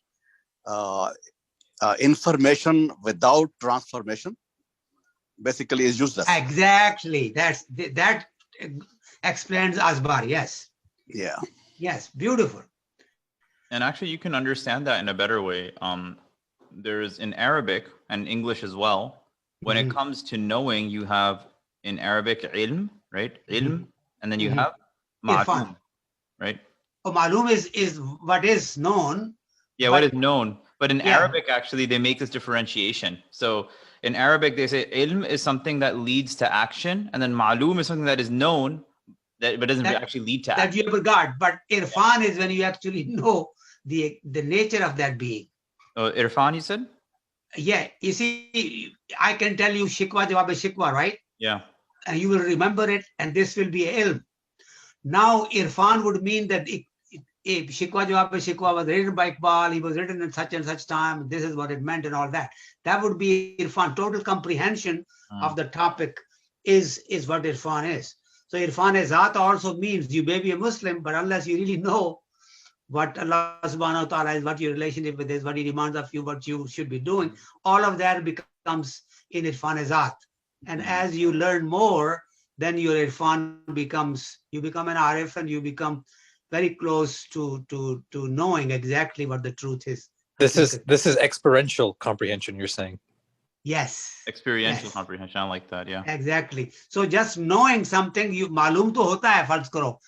information without transformation basically is useless. Exactly. That explains Asbar. Yes. Yeah. Yes. Beautiful. And actually, you can understand that in a better way. There's in Arabic and English as well. When it comes to knowing, you have in Arabic ilm, right? Ilm, and then you have ma'lum, right? Oh, ma'lum is what is known. Yeah, what is known. But in Arabic, actually, they make this differentiation. So in Arabic, they say ilm is something that leads to action, and then ma'lum is something that is known, but doesn't actually lead to action. That you have regard. But irfan is when you actually know the nature of that being. Oh, irfan, you said? Yeah. You see, I can tell you shikwa jawab shikwa, right? Yeah. And you will remember it, and this will be ilm. Now, irfan would mean that shikwa jawab shikwa was written by Iqbal, he was written in such and such time, this is what it meant and all that. That would be irfan. Total comprehension of the topic is what irfan is. So irfan-e-zat also means you may be a Muslim, but unless you really know what Allah subhanahu wa ta'ala is, what your relationship with is, what he demands of you, what you should be doing, all of that becomes in irfan-e-zat. And as you learn more, then your irfan you become an arif, and you become very close to knowing exactly what the truth is. This is experiential comprehension, you're saying? Yes. Experiential Yes. comprehension. I like that. Yeah. Exactly. So just knowing something, you मालूम तो होता है, फर्ज करो.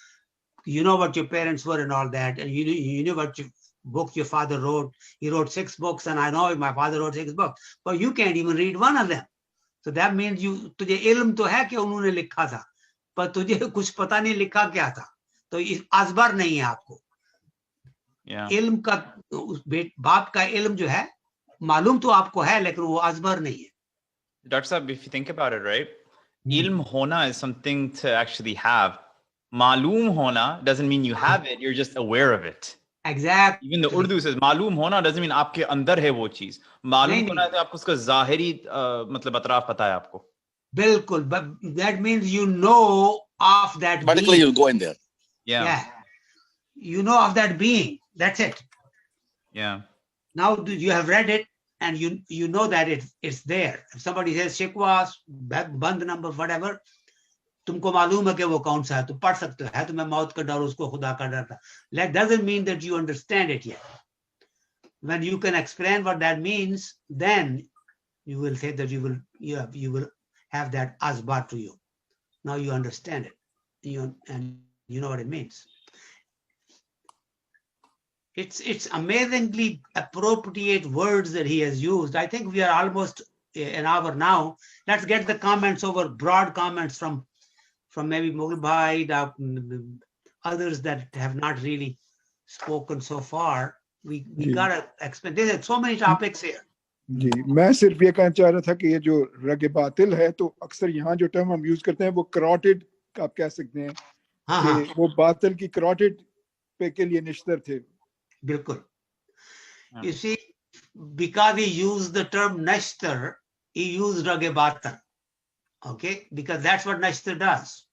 You know what your parents were and all that, and you know what book your father wrote. He wrote 6 books, and I know my father wrote 6 books, but you can't even read one of them. So that means तुझे इल्म तो है कि उन्होंने लिखा था, पर तुझे कुछ पता नहीं लिखा क्या था. तो अजबर नहीं है आपको. इल्म का बाप का इल्म जो है मालूम तो आपको है, लेकिन वो अजबर नहीं है. Dr. Saab, if you think about it, right? Ilm hona is something to actually have. Maloom hona doesn't mean you have it, you're just aware of it. Exactly. Even the Urdu says मालूम होना doesn't mean आपके अंदर है वो चीज. मालूम होना है आपको उसका ज़ाहिरी मतलब अतराफ पता है आपको. बिल्कुल, but that means you know of that Medically, being. you'll go in there. Yeah. You know of that being. That's it. Yeah. Now you have read it and you know that it's there. If somebody says shikwa, band number, whatever, तुमको मालूम है कि वो कौन सा है, तो पढ़ सकते हो. है तुम्हें मौत का डर, उसको खुदा का डर था. That doesn't mean that you understand it yet. When you can explain what that means, then you will say that you will have that asbar to you. Now you understand it, and you know what it means. It's amazingly appropriate words that he has used. I think we are almost an hour now. Let's get the comments over, broad comments from maybe Mughal Bhai, others that have not really spoken so far. We gotta explain. There's so many topics here. जी, मैं सिर्फ ये कहना चाह रहा था कि ये जो रग बातिल है, तो अक्सर यहाँ जो टर्म हम यूज करते हैं वो करॉटेड आप कह सकते हैं कि वो बातिल की करॉटेड पे के लिए निश्तर थे. बिल्कुल. You see, because he used the term nashtar, he used rag batil. Okay, because that's what nashtar does.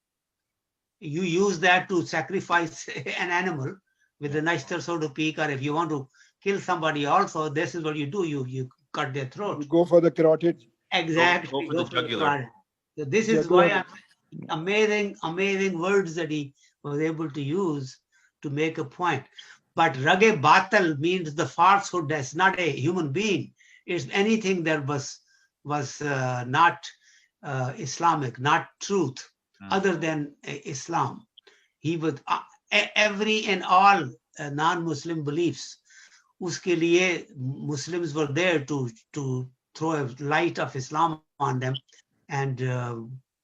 You use that to sacrifice an animal with the nashtar, so to speak, or if you want to kill somebody also, this is what you do. You cut their throat. You go for the carotid. Exactly. Go for the jugular. So this is why amazing words that he was able to use to make a point. But rage batil means the falsehood. That's not a human being. It's anything that was not Islamic, not truth, other than Islam. He would every and all non-Muslim beliefs. Uske liye Muslims were there to throw a light of Islam on them and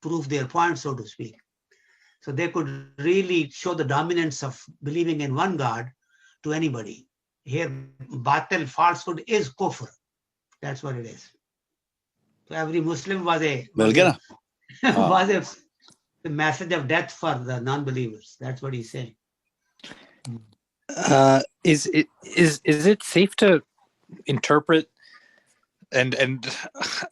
prove their point, so to speak. So they could really show the dominance of believing in one God to anybody. Here, batil, falsehood, is kufr. That's what it is. So every Muslim was a message of death for the non-believers. That's what he's saying. Is it safe to interpret? And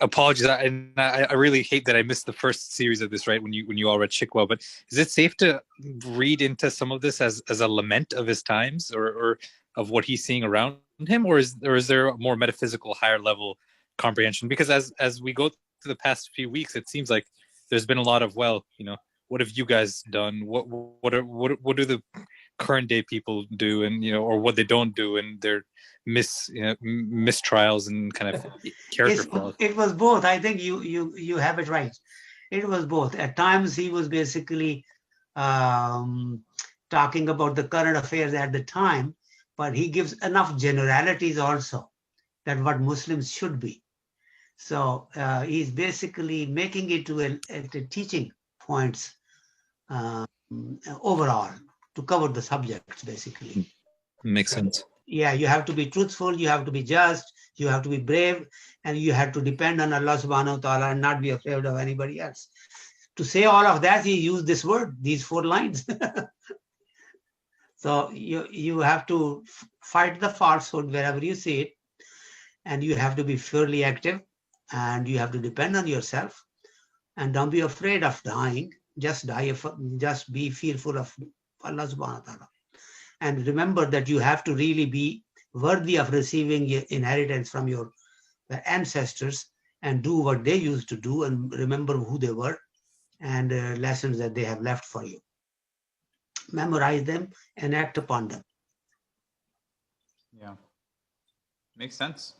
apologies, I really hate that I missed the first series of this, right, when you all read Shikwa, but is it safe to read into some of this as a lament of his times or of what he's seeing around him, or is there a more metaphysical, higher level comprehension? Because as we go through the past few weeks, it seems like there's been a lot of, well, what have you guys done? What do the current day people do, and or what they don't do, and their mistrials and kind of character flaws. It was both. I think you have it right. It was both. At times he was basically talking about the current affairs at the time, but he gives enough generalities also that what Muslims should be. So he's basically making it to a teaching points overall to cover the subjects, basically. Makes sense. Yeah, you have to be truthful, you have to be just, you have to be brave, and you have to depend on Allah subhanahu wa ta'ala and not be afraid of anybody else. To say all of that, he used this word, these 4 lines. So you have to fight the falsehood wherever you see it, and you have to be fairly active, and you have to depend on yourself, and don't be afraid of dying. Just be fearful of Allah subhanahu wa ta'ala. And remember that you have to really be worthy of receiving your inheritance from your ancestors and do what they used to do and remember who they were and lessons that they have left for you. Memorize them and act upon them. Yeah. Makes sense.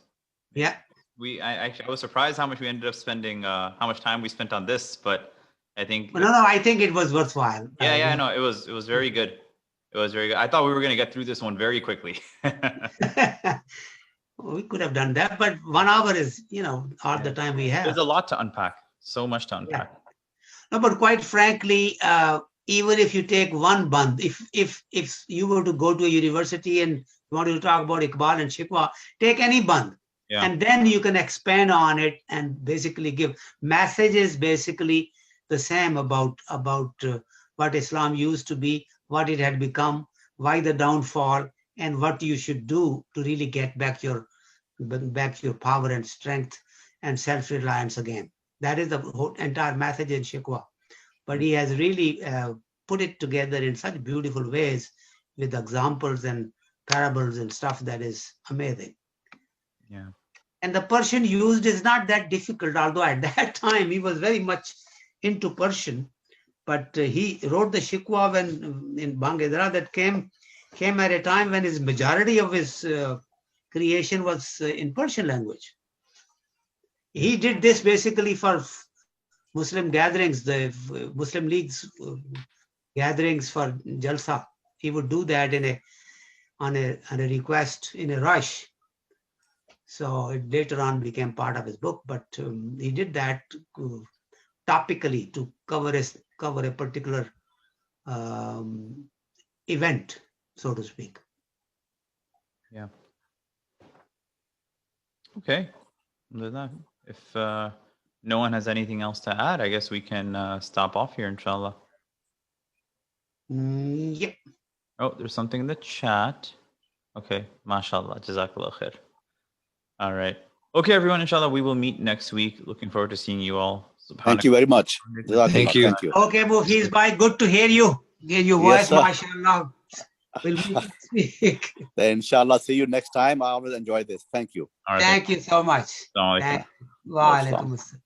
Yeah. I was surprised how much we ended up spending, how much time we spent on this, but I think. No, I think it was worthwhile. Yeah, no, it was very good. It was very good. I thought we were going to get through this one very quickly. We could have done that, but 1 hour is, all the time we have. There's a lot to unpack. So much to unpack. Yeah. No, but quite frankly, even if you take one band, if you were to go to a university and you want to talk about Iqbal and Shikwa, take any band. Yeah. And then you can expand on it and basically give messages, basically the same about what Islam used to be, what it had become, why the downfall, and what you should do to really get back your power and strength and self-reliance again. That is the whole entire message in Shikwa. But he has really put it together in such beautiful ways with examples and parables and stuff that is amazing. Yeah. And the Persian used is not that difficult, although at that time he was very much into Persian. But he wrote the Shikwa when in Bangedra that came at a time when his majority of his creation was in Persian language. He did this basically for Muslim gatherings, the Muslim League's gatherings for Jalsa. He would do that on a request in a rush. So it later on became part of his book, but he did that topically to cover a particular event, so to speak. Yeah. Okay. If no one has anything else to add, I guess we can stop off here, inshallah. Yep. Oh, there's something in the chat. Okay. MashaAllah. Jazakallah khair. All right. Okay, everyone. Inshallah, we will meet next week. Looking forward to seeing you all. Thank you very much. Thank you. Okay, Mufiz bye. Good to hear you. Hear your voice, mashallah. We'll meet next week. Then inshallah, see you next time. I always enjoy this. Thank you. Thank you so much. Thank you. Wa alaikum assalam.